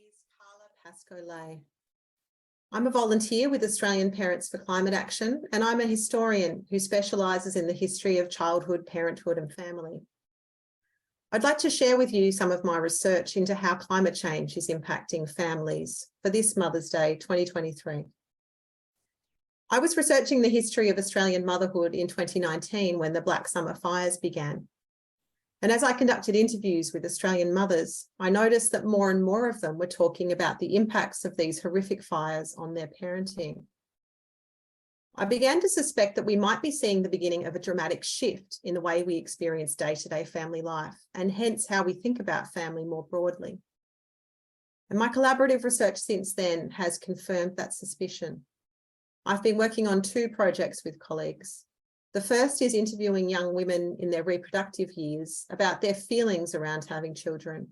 is Carla Pascoe-Lay. I'm a volunteer with Australian Parents for Climate Action, and I'm a historian who specialises in the history of childhood, parenthood and family. I'd like to share with you some of my research into how climate change is impacting families for this Mother's Day 2023. I was researching the history of Australian motherhood in 2019 when the Black Summer fires began. And as I conducted interviews with Australian mothers, I noticed that more and more of them were talking about the impacts of these horrific fires on their parenting. I began to suspect that we might be seeing the beginning of a dramatic shift in the way we experience day-to-day family life, and hence how we think about family more broadly. And my collaborative research since then has confirmed that suspicion. I've been working on two projects with colleagues. The first is interviewing young women in their reproductive years about their feelings around having children.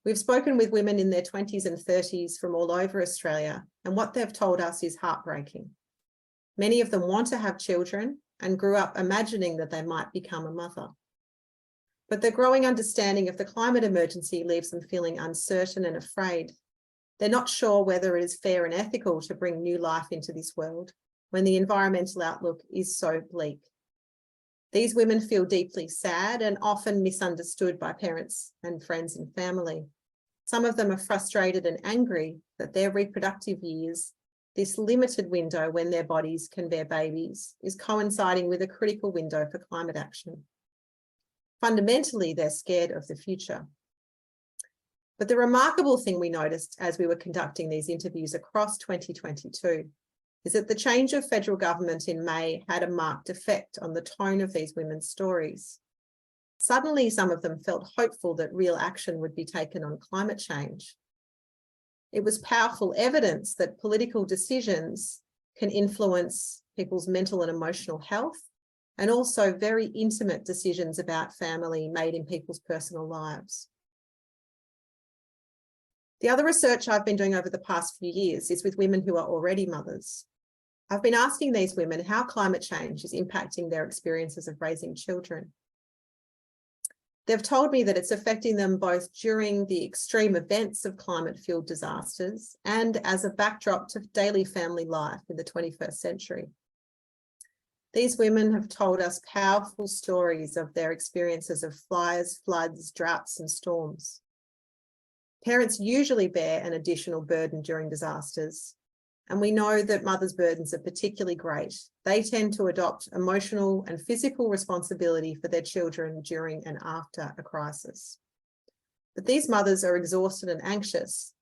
We've spoken with women in their 20s and 30s from all over Australia, and what they've told us is heartbreaking. Many of them want to have children and grew up imagining that they might become a mother. But their growing understanding of the climate emergency leaves them feeling uncertain and afraid. They're not sure whether it is fair and ethical to bring new life into this world when the environmental outlook is so bleak. These women feel deeply sad and often misunderstood by parents and friends and family. Some of them are frustrated and angry that their reproductive years, this limited window when their bodies can bear babies, is coinciding with a critical window for climate action. Fundamentally, they're scared of the future. But the remarkable thing we noticed as we were conducting these interviews across 2022 is that the change of federal government in May had a marked effect on the tone of these women's stories. Suddenly, some of them felt hopeful that real action would be taken on climate change. It was powerful evidence that political decisions can influence people's mental and emotional health, and also very intimate decisions about family made in people's personal lives. The other research I've been doing over the past few years is with women who are already mothers. I've been asking these women how climate change is impacting their experiences of raising children. They've told me that it's affecting them both during the extreme events of climate-fueled disasters and as a backdrop to daily family life in the 21st century. These women have told us powerful stories of their experiences of fires, floods, droughts, and storms. Parents usually bear an additional burden during disasters, and we know that mothers' burdens are particularly great. They tend to adopt emotional and physical responsibility for their children during and after a crisis. But these mothers are exhausted and anxious.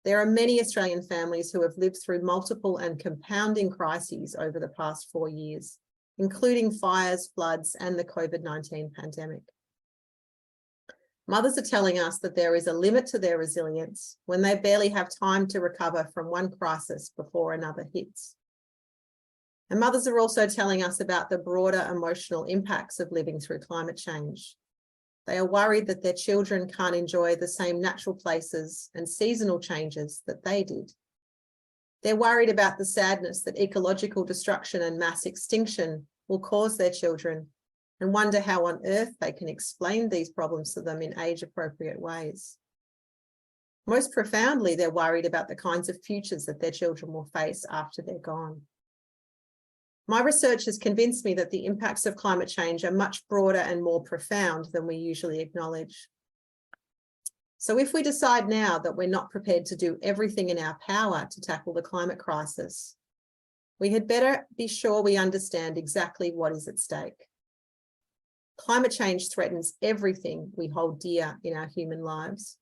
There are many Australian families who have lived through multiple and compounding crises over the past 4 years, including fires, floods, and the COVID-19 pandemic. Mothers are telling us that there is a limit to their resilience when they barely have time to recover from one crisis before another hits. And mothers are also telling us about the broader emotional impacts of living through climate change. They are worried that their children can't enjoy the same natural places and seasonal changes that they did. They're worried about the sadness that ecological destruction and mass extinction will cause their children, and wonder how on earth they can explain these problems to them in age-appropriate ways. Most profoundly, they're worried about the kinds of futures that their children will face after they're gone. My research has convinced me that the impacts of climate change are much broader and more profound than we usually acknowledge. So if we decide now that we're not prepared to do everything in our power to tackle the climate crisis, we had better be sure we understand exactly what is at stake. Climate change threatens everything we hold dear in our human lives,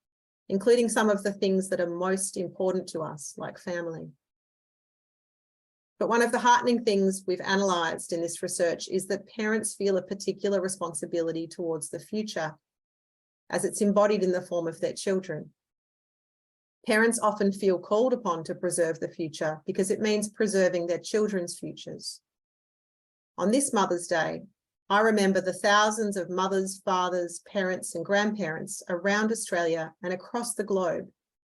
including some of the things that are most important to us, like family. But one of the heartening things we've analysed in this research is that parents feel a particular responsibility towards the future, as it's embodied in the form of their children. Parents often feel called upon to preserve the future because it means preserving their children's futures. On this Mother's Day, I remember the thousands of mothers, fathers, parents and grandparents around Australia and across the globe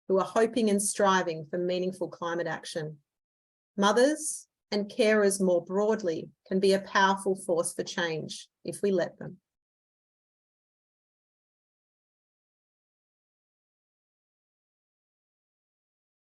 who are hoping and striving for meaningful climate action. Mothers and carers more broadly can be a powerful force for change if we let them.